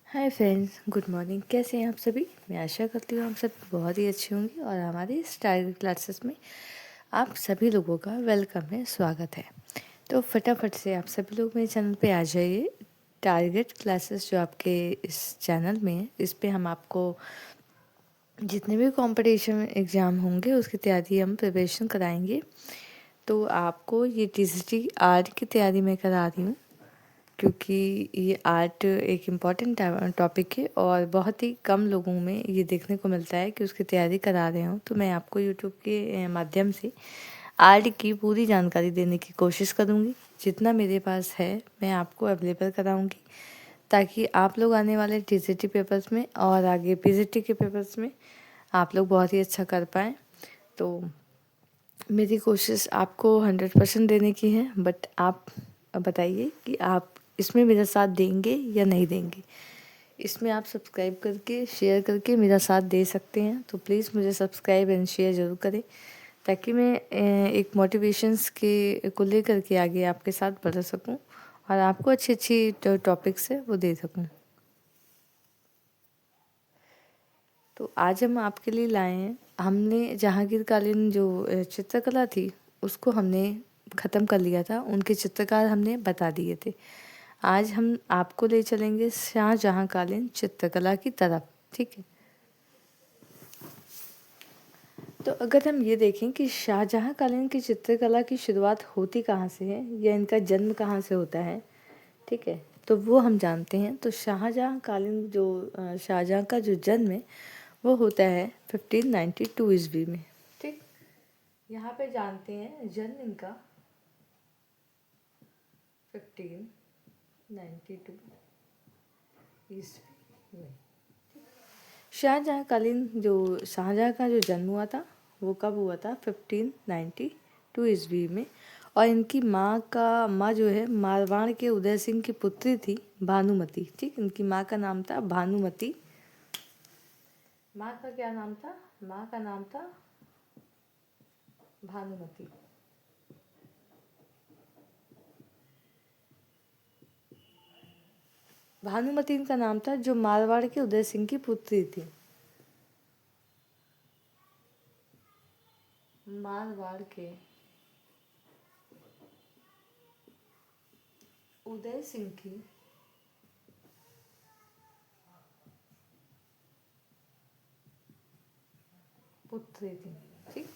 Hi friends, good morning. कैसे हैं आप सभी? मैं आशा करती हूँ आप सब बहुत ही अच्छे होंगे और हमारे इस टारगेट क्लासेस में आप सभी लोगों का वेलकम है, स्वागत है। तो फटाफट से आप सभी लोग मेरे चैनल पे आ जाइए। टारगेट क्लासेस जो आपके इस चैनल में है, इस पे हम आपको जितने भी कंपटीशन एग्ज़ाम होंगे उसकी तैयारी हम प्रिपरेशन कराएंगे। तो आपको ये टीजीटी आर्ट की तैयारी मैं करा रही हूँ, क्योंकि ये आर्ट एक इम्पॉर्टेंट टॉपिक है और बहुत ही कम लोगों में ये देखने को मिलता है कि उसकी तैयारी करा रहे हो। तो मैं आपको यूट्यूब के माध्यम से आर्ट की पूरी जानकारी देने की कोशिश करूँगी। जितना मेरे पास है मैं आपको अवेलेबल कराऊँगी, ताकि आप लोग आने वाले टीजीटी पेपर्स में और आगे पीजीटी के पेपर्स में आप लोग बहुत ही अच्छा कर पाएँ। तो मेरी कोशिश आपको 100% देने की है, बट आप बताइए कि आप इसमें मेरा साथ देंगे या नहीं देंगे। इसमें आप सब्सक्राइब करके शेयर करके मेरा साथ दे सकते हैं, तो प्लीज़ मुझे सब्सक्राइब एंड शेयर ज़रूर करें, ताकि मैं एक मोटिवेशंस के को लेकर के आगे आपके साथ बढ़ सकूं और आपको अच्छी अच्छी टॉपिक्स है वो दे सकूं। तो आज हम आपके लिए लाए हैं, हमने जहांगीरकालीन जो चित्रकला थी उसको हमने ख़त्म कर लिया था, उनके चित्रकार हमने बता दिए थे। आज हम आपको ले चलेंगे शाहजहाँकालीन चित्रकला की तरफ, ठीक है। तो अगर हम ये देखें कि शाहजहाँकालीन की चित्रकला की शुरुआत होती कहाँ से है या इनका जन्म कहाँ से होता है, ठीक है, तो वो हम जानते हैं। तो शाहजहाँकालीन जो शाहजहाँ का जो जन्म है वो होता है 1592 ईस्वी में, ठीक। यहाँ पे जानते हैं जन्म इनका 1592 ईस्वी में। शाहजहाँकालीन जो शाहजहाँ का जो जन्म हुआ था वो कब हुआ था? 1592 ईस्वी में। और इनकी माँ जो है मारवाड़ के उदय सिंह की पुत्री थी, भानुमति, ठीक। इनकी माँ का नाम था भानुमति। माँ का क्या नाम था? माँ का नाम था भानुमति। भानुमति इनका नाम था, जो मारवाड़ के उदय सिंह की पुत्री थी। मारवाड़ के उदय सिंह की पुत्री थी, ठीक।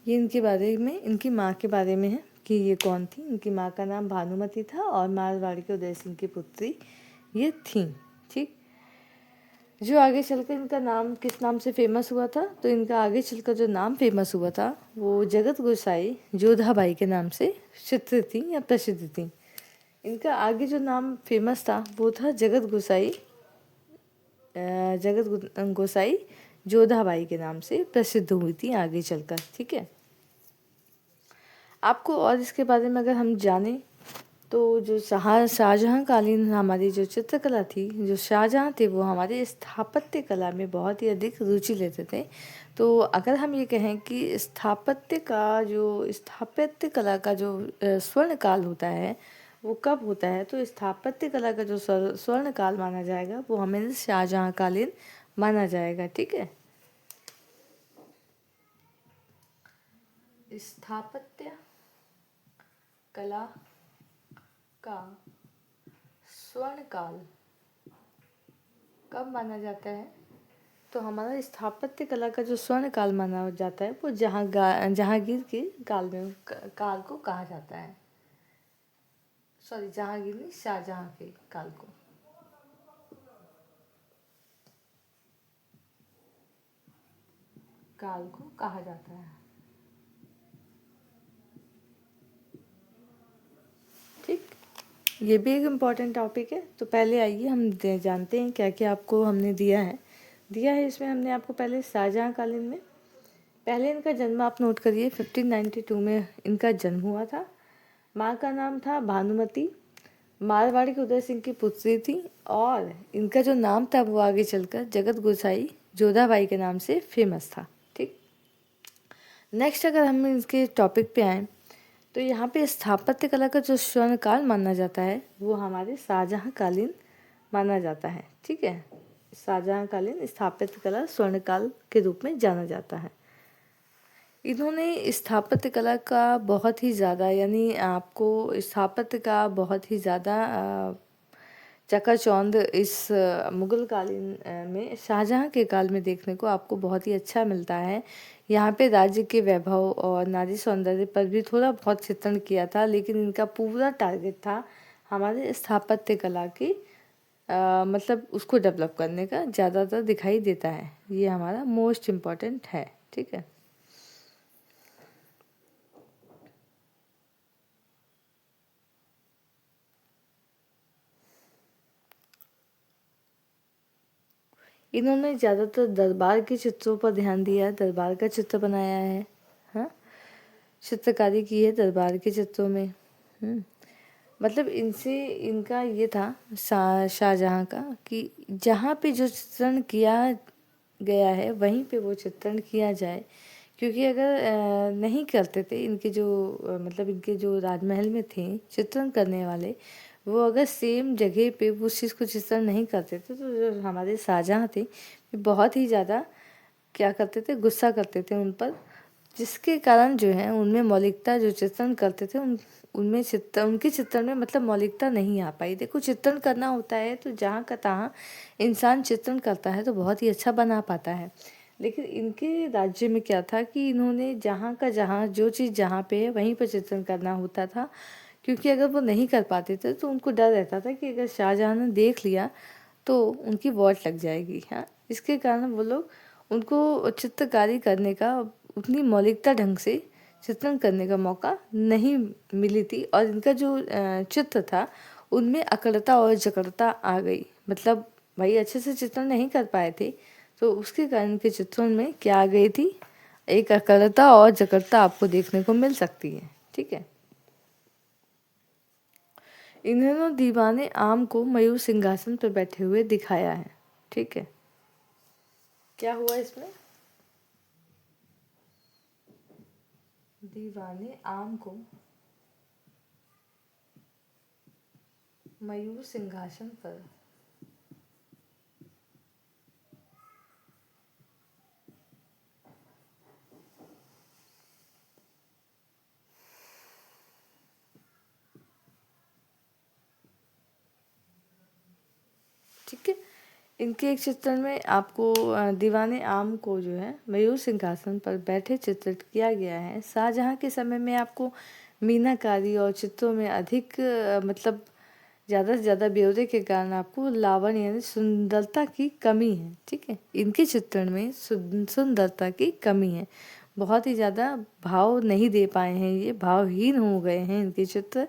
ये इनके बारे में, इनकी माँ के बारे में है कि ये कौन थी। इनकी माँ का नाम भानुमति था और मारवाड़ के उदय सिंह की पुत्री ये थी, ठीक। जो आगे चलकर इनका नाम किस नाम से फेमस हुआ था? तो इनका आगे चलकर जो नाम फेमस हुआ था वो जगत गोसाई जोधाबाई के नाम से चित्रित थी या प्रसिद्ध थी। इनका आगे जो नाम फेमस था वो था जगत गोसाई जोधाबाई के नाम से प्रसिद्ध हुई थी आगे चलकर, ठीक है। आपको और इसके बारे में अगर हम जाने तो जो शाहजहाँकालीन हमारी जो चित्रकला थी, जो शाहजहाँ थे वो हमारे स्थापत्य कला में बहुत ही अधिक रुचि लेते थे। तो अगर हम ये कहें कि स्थापत्य कला का जो स्वर्ण काल होता है वो कब होता है, तो स्थापत्य कला का जो स्वर्ण काल माना जाएगा वो हमें शाहजहाँकालीन माना जाएगा, ठीक है। स्थापत्य कला का स्वर्ण काल कब माना जाता है? तो हमारा स्थापत्य कला का जो स्वर्ण काल माना जाता है वो जहांगीर के काल को कहा जाता है। सॉरी, जहांगीर नहीं, शाहजहाँ के काल को कहा जाता है, ठीक। ये भी एक इम्पॉर्टेंट टॉपिक है। तो पहले आइए हम जानते हैं क्या क्या आपको हमने दिया है। इसमें हमने आपको पहले शाहजहाँ कालीन में पहले इनका जन्म आप नोट करिए। 1592 में इनका जन्म हुआ था। माँ का नाम था भानुमति, मारवाड़ के उदय सिंह की पुत्री थी और इनका जो नाम था वो आगे चलकर जगत गोसाई जोधाबाई के नाम से फेमस था, ठीक। नेक्स्ट अगर हम इसके टॉपिक पे आए तो यहाँ पे स्थापत्य कला का जो स्वर्ण काल माना जाता है वो हमारे शाहजहाँकालीन माना जाता है। ठीक है, शाहजहाँकालीन स्थापत्य कला स्वर्णकाल के रूप में जाना जाता है। इन्होंने स्थापत्य कला का बहुत ही ज़्यादा, यानी आपको स्थापत्य का बहुत ही ज़्यादा चकाचौंध इस मुगल कालीन में शाहजहाँ के काल में देखने को आपको बहुत ही अच्छा मिलता है। यहाँ पे राज्य के वैभव और नारी सौंदर्य पर भी थोड़ा बहुत चित्रण किया था, लेकिन इनका पूरा टारगेट था हमारे स्थापत्य कला की मतलब उसको डेवलप करने का ज़्यादातर दिखाई देता है। ये हमारा मोस्ट इम्पॉर्टेंट है। ठीक है, इन्होंने ज़्यादातर दरबार के चित्रों पर ध्यान दिया, दरबार का चित्र बनाया है। हाँ, चित्रकारी की है दरबार के चित्रों में। मतलब इनसे इनका ये था शाहजहाँ का कि जहाँ पे जो चित्रण किया गया है वहीं पे वो चित्रण किया जाए, क्योंकि अगर नहीं करते थे इनके जो मतलब इनके जो राजमहल में थे चित्रण करने वाले, वो अगर सेम जगह पे वो उस चीज़ को चित्रण नहीं करते थे तो जो हमारे शाहजहाँ थे बहुत ही ज़्यादा क्या करते थे, गुस्सा करते थे उन पर, जिसके कारण जो है उनमें मौलिकता जो चित्रण करते थे उनमें उनके चित्रण में मतलब मौलिकता नहीं आ पाई। देखो, चित्रण करना होता है तो जहाँ का तहाँ इंसान चित्रण करता है तो बहुत ही अच्छा बना पाता है। लेकिन इनके राज्य में क्या था कि इन्होंने जहाँ का जहाँ जो चीज़ जहाँ पे है वहीं पर चित्रण करना होता था, क्योंकि अगर वो नहीं कर पाते थे तो उनको डर रहता था कि अगर शाहजहाँ ने देख लिया तो उनकी वॉट लग जाएगी। हाँ, इसके कारण वो लोग उनको चित्रकारी करने का उतनी मौलिकता ढंग से चित्रण करने का मौका नहीं मिली थी, और इनका जो चित्र था उनमें अकड़ता और जकड़ता आ गई। मतलब भाई अच्छे से चित्रण नहीं कर पाए थे तो उसके कारण इनके चित्रण में क्या आ गई थी, एक अकड़ता और जकड़ता आपको देखने को मिल सकती है। ठीक है, इन्होंने दीवाने आम को मयूर सिंहासन पर बैठे हुए दिखाया है। ठीक है, क्या हुआ इसमें, दीवाने आम को मयूर सिंहासन पर ठीक है, इनके एक चित्रण में आपको दीवाने आम को जो है मयूर सिंहासन पर बैठे चित्रित किया गया है। शाहजहाँ के समय में आपको मीनाकारी और चित्रों में अधिक मतलब ज़्यादा से ज़्यादा ब्यौरे के कारण आपको लावण्य यानी सुंदरता की कमी है। ठीक है, इनके चित्रण में सुंदरता की कमी है, बहुत ही ज़्यादा भाव नहीं दे पाए हैं, ये भावहीन हो गए हैं इनके चित्र।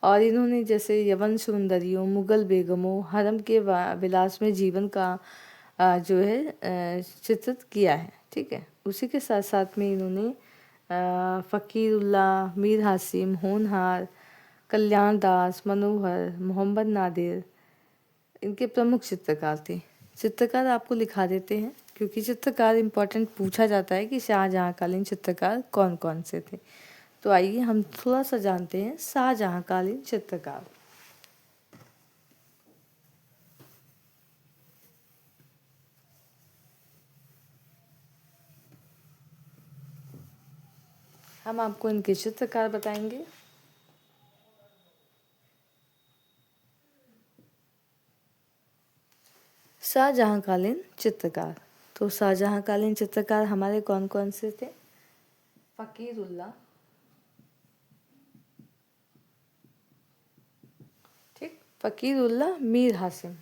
और इन्होंने जैसे यवन सुंदरियों, मुगल बेगमों, हरम के विलास में जीवन का जो है चित्रित किया है। ठीक है, उसी के साथ साथ में इन्होंने फ़कीरुल्लाह, मीर हासिम, होनहार, कल्याण दास, मनोहर, मोहम्मद नादिर इनके प्रमुख चित्रकार थे। चित्रकार आपको लिखा देते हैं क्योंकि चित्रकार इम्पोर्टेंट पूछा जाता है कि शाहजहाँ कालीन चित्रकार कौन कौन से थे। तो आइए हम थोड़ा सा जानते हैं शाहजहाँ कालीन चित्रकार। हम आपको इनके चित्रकार बताएंगे। शाहजहाँकालीन चित्रकार, तो शाहजहाँकालीन चित्रकार हमारे कौन कौन से थे, फ़कीरुल्लाह, ठीक, फ़कीरुल्लाह, मीर हासिम,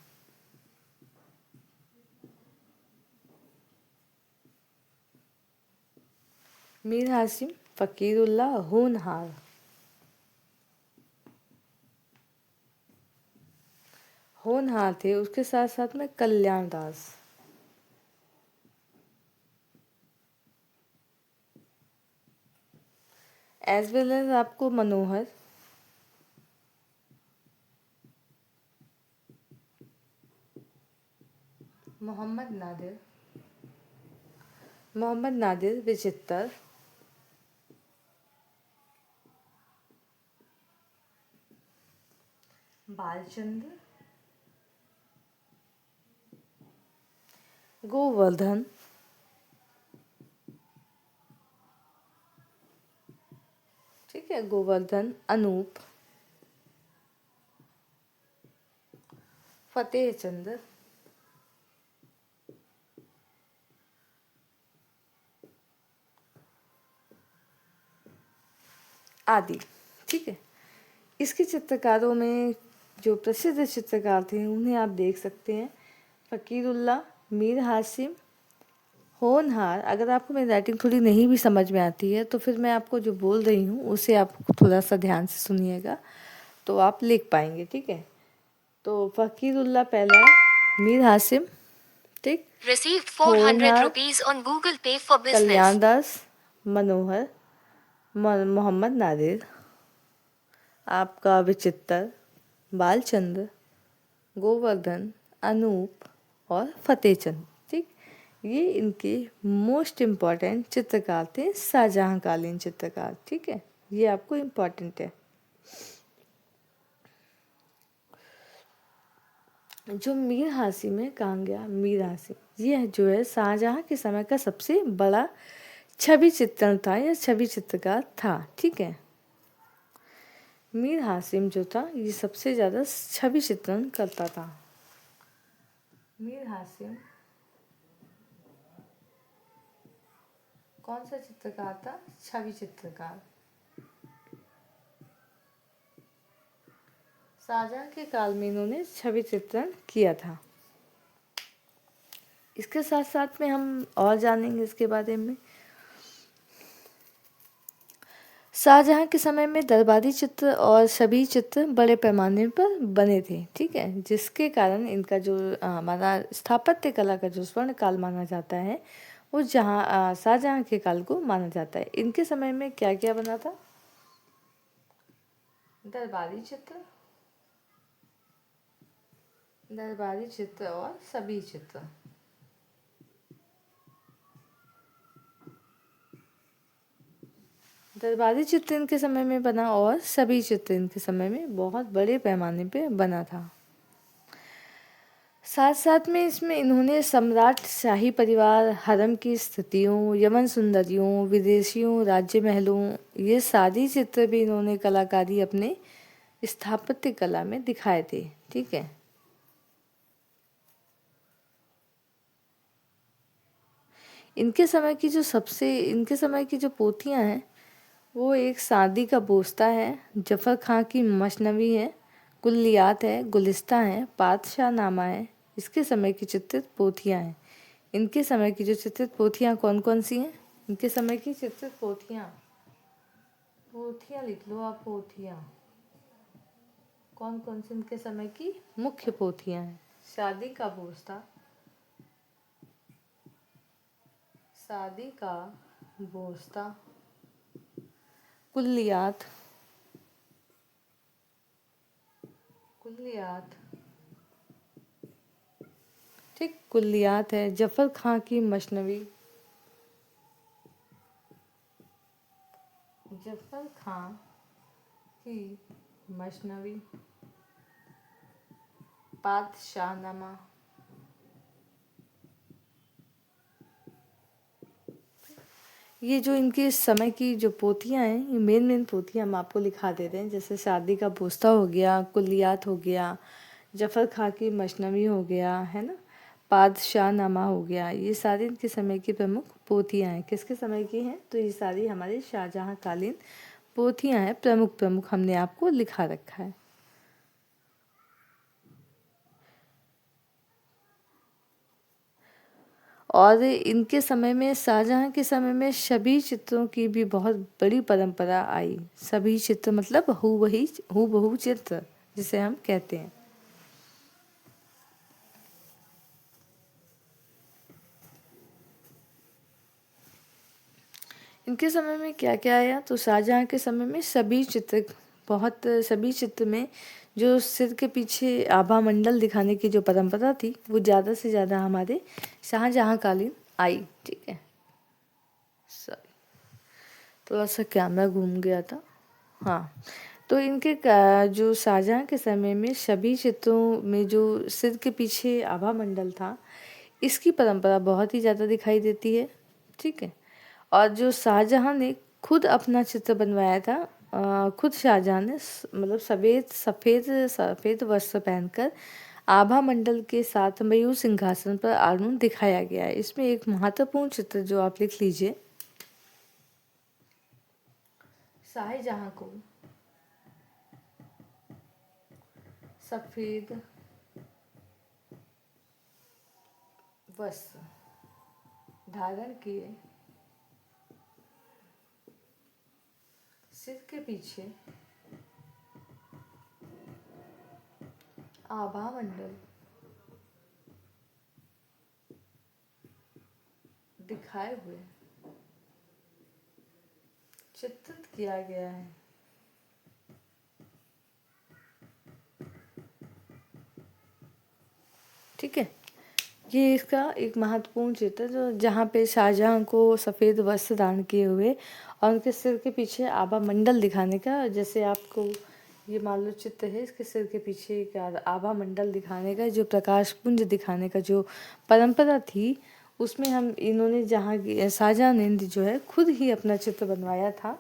मीर हासिम, फ़कीरुल्लाह, होनहार, होनहार थे, उसके साथ साथ में कल्याण दास, एज वेल एज आपको मनोहर, मोहम्मद नादिर, मोहम्मद नादिर विचित्र, बालचंद्र, गोवर्धन, ठीक है, गोवर्धन, अनूप, फतेह चंद, आदि। ठीक है, इसके चित्रकारों में जो प्रसिद्ध चित्रकार थे उन्हें आप देख सकते हैं, फ़कीरुल्लाह, मीर हासिम, होनहार। अगर आपको मेरी राइटिंग थोड़ी नहीं भी समझ में आती है तो फिर मैं आपको जो बोल रही हूँ उसे आप थोड़ा सा ध्यान से सुनिएगा तो आप लिख पाएंगे। ठीक है, तो फ़कीरुल्लाह पहला है, मीर हासिम, ठीक, Received 400 rupees on Google Pay for business. कल्याण दास, मनोहर, मोहम्मद नादिर, आपका विचित्र, बालचंद्र, गोवर्धन, अनूप और फतेहचंद। ठीक, ये इनके मोस्ट इम्पॉर्टेंट चित्रकार थे, शाहजहाँ कालीन चित्रकार। ठीक है, ये आपको इम्पॉर्टेंट है। जो मीर हासिम है, कहाँ गया मीर हासिम, ये जो है शाहजहाँ के समय का सबसे बड़ा छवि चित्रण था या छवि चित्रकार था। ठीक है, मीर हासिम जो था ये सबसे ज़्यादा छवि चित्रण करता था। मीर हासिम कौन सा चित्रकार था? छवि चित्रकार। शाहजहाँ के काल में इन्होंने छवि चित्रण किया था। इसके साथ साथ में हम और जानेंगे इसके बारे में। शाहजहाँ के समय में दरबारी चित्र और छवि चित्र बड़े पैमाने पर बने थे। ठीक है, जिसके कारण इनका जो हमारा स्थापत्य कला का जो स्वर्ण काल माना जाता है वो जहाँ शाहजहाँ के काल को माना जाता है। इनके समय में क्या क्या बना था? दरबारी चित्र, दरबारी चित्र और छवि चित्र। दरबारी चित्र इनके समय में बना और छवि चित्र इनके समय में बहुत बड़े पैमाने पे बना था। साथ साथ में इसमें इन्होंने सम्राट, शाही परिवार, हरम की स्थितियों, यमन सुंदरियों, विदेशियों, राज्य महलों, ये सारी चित्र भी इन्होंने कलाकारी अपने स्थापत्य कला में दिखाए थे। ठीक है, इनके समय की जो पोथियां हैं वो एक शादी का बोस्ता है, जफ़र खां की मसनवी है, कुल्लियात है, गुलिस्ता है, पातशाह नामा है। इसके समय की चित्रित पोथियां हैं। इनके समय की जो चित्रित पोथियां कौन कौन सी हैं? इनके समय की चित्रित पोथियां, पोथियां लिख लो आप, पोथियां कौन कौन सी इनके समय की मुख्य पोथियां हैं? शादी का बोस्ता, शादी का बोस्ता, कुल्लियात, कुल्लियात, ठीक, कुल्लियात है, जफ़र खां की मसनवी, जफ़र खां की मसनवी, पातशाहनामा, ये जो इनके समय की जो पोथियां हैं, ये मेन पोथियां हम आपको लिखा देते हैं। जैसे शादी का बोस्ता हो गया, कुल्लियात हो गया, जफ़र खां की मसनवी हो गया, है ना, पातशाहनामा हो गया। ये सारी इनके समय की प्रमुख पोथियां हैं। किसके समय की हैं? तो ये सारी हमारे शाहजहाँ कालीन पोथियां हैं, प्रमुख हमने आपको लिखा रखा है। और इनके समय में, शाहजहाँ के समय में छवि चित्रों की भी बहुत बड़ी परंपरा आई। छवि चित्र मतलब हूबहू चित्र जिसे हम कहते हैं। इनके समय में क्या क्या आया? तो शाहजहाँ के समय में छवि चित्र में जो सिर के पीछे आभा मंडल दिखाने की जो परंपरा थी वो ज़्यादा से ज़्यादा हमारे शाहजहाँ कालीन आई। ठीक है, सॉरी, थोड़ा सा कैमरा घूम गया था। हाँ, तो इनके जो शाहजहाँ के समय में छवि चित्रों में जो सिर के पीछे आभा मंडल था, इसकी परंपरा बहुत ही ज़्यादा दिखाई देती है। ठीक है, और जो शाहजहां ने खुद अपना चित्र बनवाया था, खुद शाहजहां ने मतलब सफ़ेद सफ़ेद सफ़ेद वस्त्र पहनकर आभा मंडल के साथ मयूर सिंहासन पर आरूढ़ दिखाया गया है। इसमें एक महत्वपूर्ण चित्र जो आप लिख लीजिए, शाहजहां को सफ़ेद वस्त्र धारण किए, सिर के पीछे आभा मंडल दिखाए हुए चित्रित किया गया है। ठीक है, ये इसका एक महत्वपूर्ण चित्र जो जहाँ पे शाहजहां को सफ़ेद वस्त्र धारण किए हुए और उनके सिर के पीछे आभा मंडल दिखाने का, जैसे आपको ये मान लो चित्र है, इसके सिर के पीछे एक आभा मंडल दिखाने का, जो प्रकाश पुंज दिखाने का जो परंपरा थी, उसमें हम इन्होंने जहाँ शाहजहां ने जो है खुद ही अपना चित्र बनवाया था।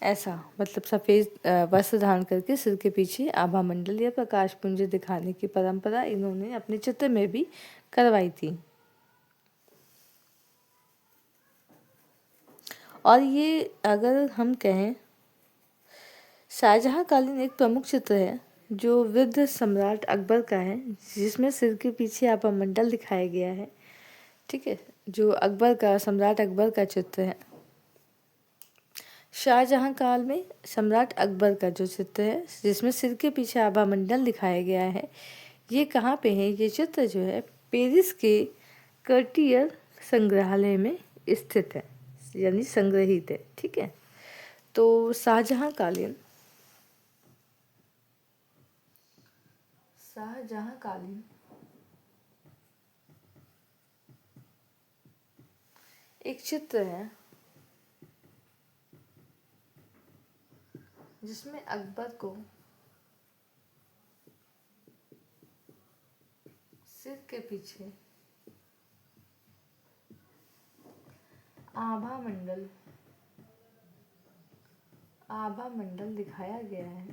ऐसा मतलब सफ़ेद वस्त्र धारण करके सिर के पीछे आभा मंडल या प्रकाश पुंज दिखाने की परंपरा इन्होंने अपने चित्र में भी करवाई थी। और ये अगर हम कहें, शाहजहां कालीन एक प्रमुख चित्र है जो वृद्ध सम्राट अकबर का है, जिसमें सिर के पीछे आभा मंडल दिखाया गया है। ठीक है, जो अकबर का सम्राट अकबर का चित्र है। शाहजहां काल में सम्राट अकबर का जो चित्र है जिसमें सिर के पीछे आभा मंडल दिखाया गया है, ये कहाँ पे है? ये चित्र जो है पेरिस के कर्टियर संग्रहालय में स्थित है, यानी संग्रहित है। ठीक है, तो शाहजहां कालीन एक चित्र है जिसमें अकबर को सिर के पीछे आभा मंडल दिखाया गया है।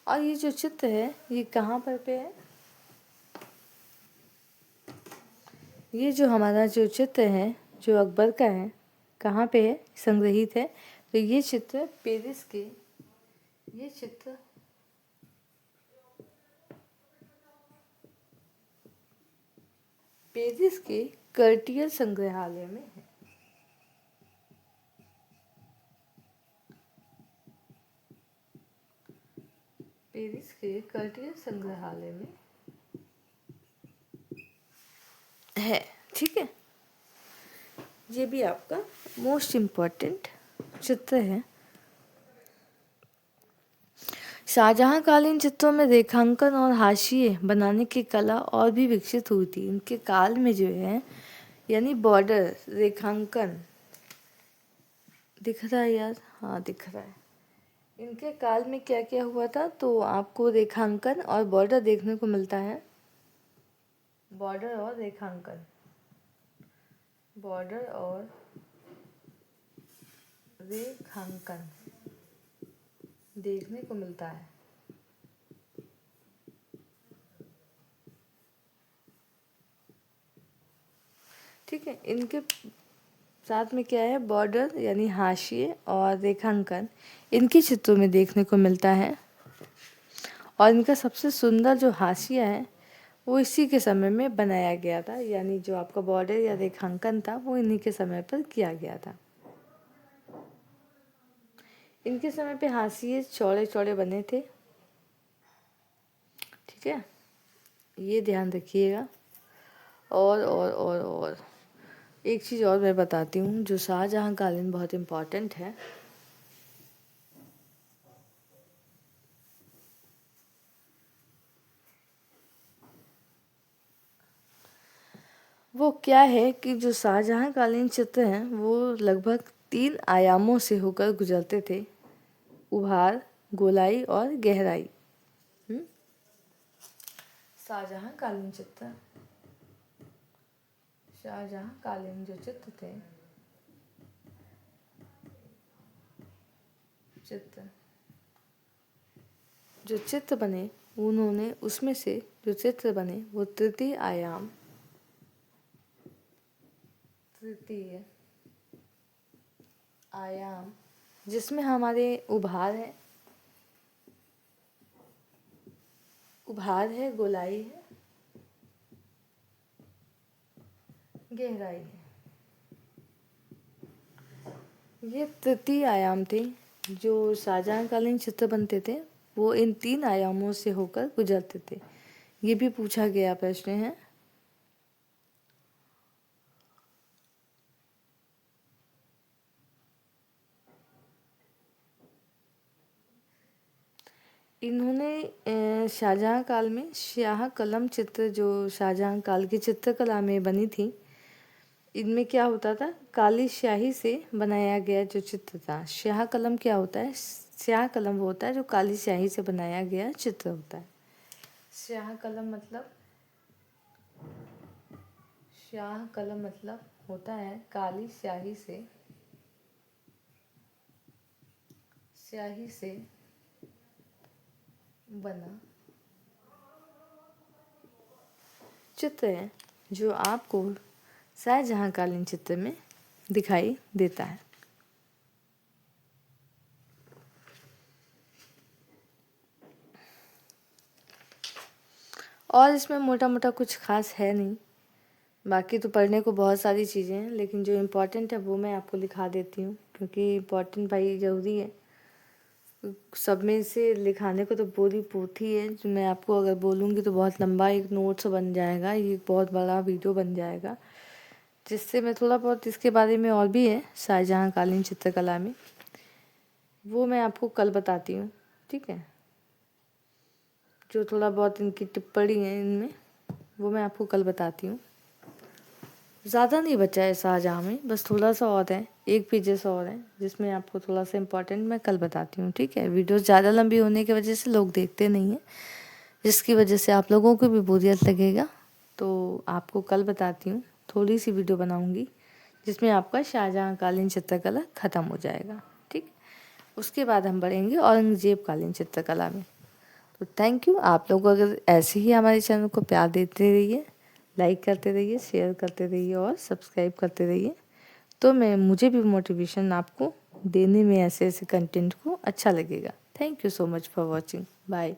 और ये जो चित्र है ये कहाँ पर पे है? ये जो हमारा जो चित्र है जो अकबर का है, कहाँ पे है? संग्रहित है। तो ये चित्र पेरिस के, ये चित्र पेरिस के कर्टियर संग्रहालय में है। पेरिस के कर्टियर संग्रहालय में है। ठीक है, ये भी आपका मोस्ट इम्पोर्टेंट चित्र है। शाहजहां कालीन चित्रों में रेखांकन और हाशिए बनाने की कला और भी विकसित हुई थी। इनके काल में जो है, यानी बॉर्डर रेखांकन दिख रहा है यार? हाँ दिख रहा है। इनके काल में क्या क्या हुआ था? तो आपको रेखांकन और बॉर्डर देखने को मिलता है। बॉर्डर और रेखांकन, बॉर्डर और रेखांकन देखने को मिलता है। ठीक है, इनके साथ में क्या है? बॉर्डर यानी हाशिए और रेखांकन इनके चित्रों में देखने को मिलता है। और इनका सबसे सुंदर जो हाशिया है वो इसी के समय में बनाया गया था, यानी जो आपका बॉर्डर या रेखांकन था वो इन्हीं के समय पर किया गया था। इनके समय पे हाशिए चौड़े चौड़े बने थे। ठीक है, ये ध्यान रखिएगा। और एक चीज़ और मैं बताती हूँ जो शाहजहां कालीन बहुत इम्पॉर्टेंट है। वो क्या है कि जो शाहजहां कालीन चित्र हैं वो लगभग 3 आयामों से होकर गुजरते थे: उभार, गोलाई और गहराई। शाहजहां कालीन चित्र, शाहजहां कालीन जो चित्र थे, जो चित्र बने उन्होंने उसमें से जो चित्र बने वो तृतीय आयाम जिसमें हमारे उभार है, गोलाई है, गहराई है, ये तृतीय आयाम थे। जो शाहजहां कालीन चित्र बनते थे वो इन 3 आयामों से होकर गुजरते थे। ये भी पूछा गया प्रश्न है। इन्होंने शाहजहां काल में स्याह कलम चित्र जो शाहजहां काल की चित्रकला में बनी थी, इनमें क्या होता था, काली स्याही से बनाया गया जो चित्र था। स्याह कलम क्या होता है? स्याह कलम वो होता है जो काली स्याही से बनाया गया चित्र होता है। स्याह कलम मतलब होता है काली स्याही से बना चित्र है जो आपको शाहजहां कालीन चित्र में दिखाई देता है। और इसमें मोटा मोटा कुछ खास है नहीं, बाकी तो पढ़ने को बहुत सारी चीज़ें हैं, लेकिन जो इम्पोर्टेंट है वो मैं आपको लिखा देती हूँ, क्योंकि इम्पोर्टेंट भाई ज़रूरी है। सब में से लिखाने को तो पूरी पोथी है, जो मैं आपको अगर बोलूँगी तो बहुत लंबा एक नोट्स बन जाएगा, ये बहुत बड़ा वीडियो बन जाएगा, जिससे मैं थोड़ा बहुत इसके बारे में और भी है शाहजहां कालीन चित्रकला में, वो मैं आपको कल बताती हूँ, ठीक है। जो थोड़ा बहुत इनकी टिप्पणी है इनमें, वो मैं आपको कल बताती हूँ। ज़्यादा नहीं बचा है शाहजहां में, बस थोड़ा सा और है, 1 पेजेस और है, जिसमें आपको थोड़ा सा इम्पोर्टेंट मैं कल बताती हूँ, ठीक है। वीडियो ज़्यादा लंबी होने की वजह से लोग देखते नहीं हैं, जिसकी वजह से आप लोगों को भी बोरियत लगेगा। तो आपको कल बताती हूँ, थोड़ी सी वीडियो बनाऊँगी जिसमें आपका शाहजहां कालीन चित्रकला ख़त्म हो जाएगा, ठीक। उसके बाद हम बढ़ेंगे औरंगजेब कालीन चित्रकला में। तो थैंक यू। आप लोग अगर ऐसे ही हमारे चैनल को प्यार देते रहिए, लाइक करते रहिए, शेयर करते रहिए और सब्सक्राइब करते रहिए, तो मुझे भी मोटिवेशन आपको देने में ऐसे कंटेंट को अच्छा लगेगा। Thank you so much for watching. Bye.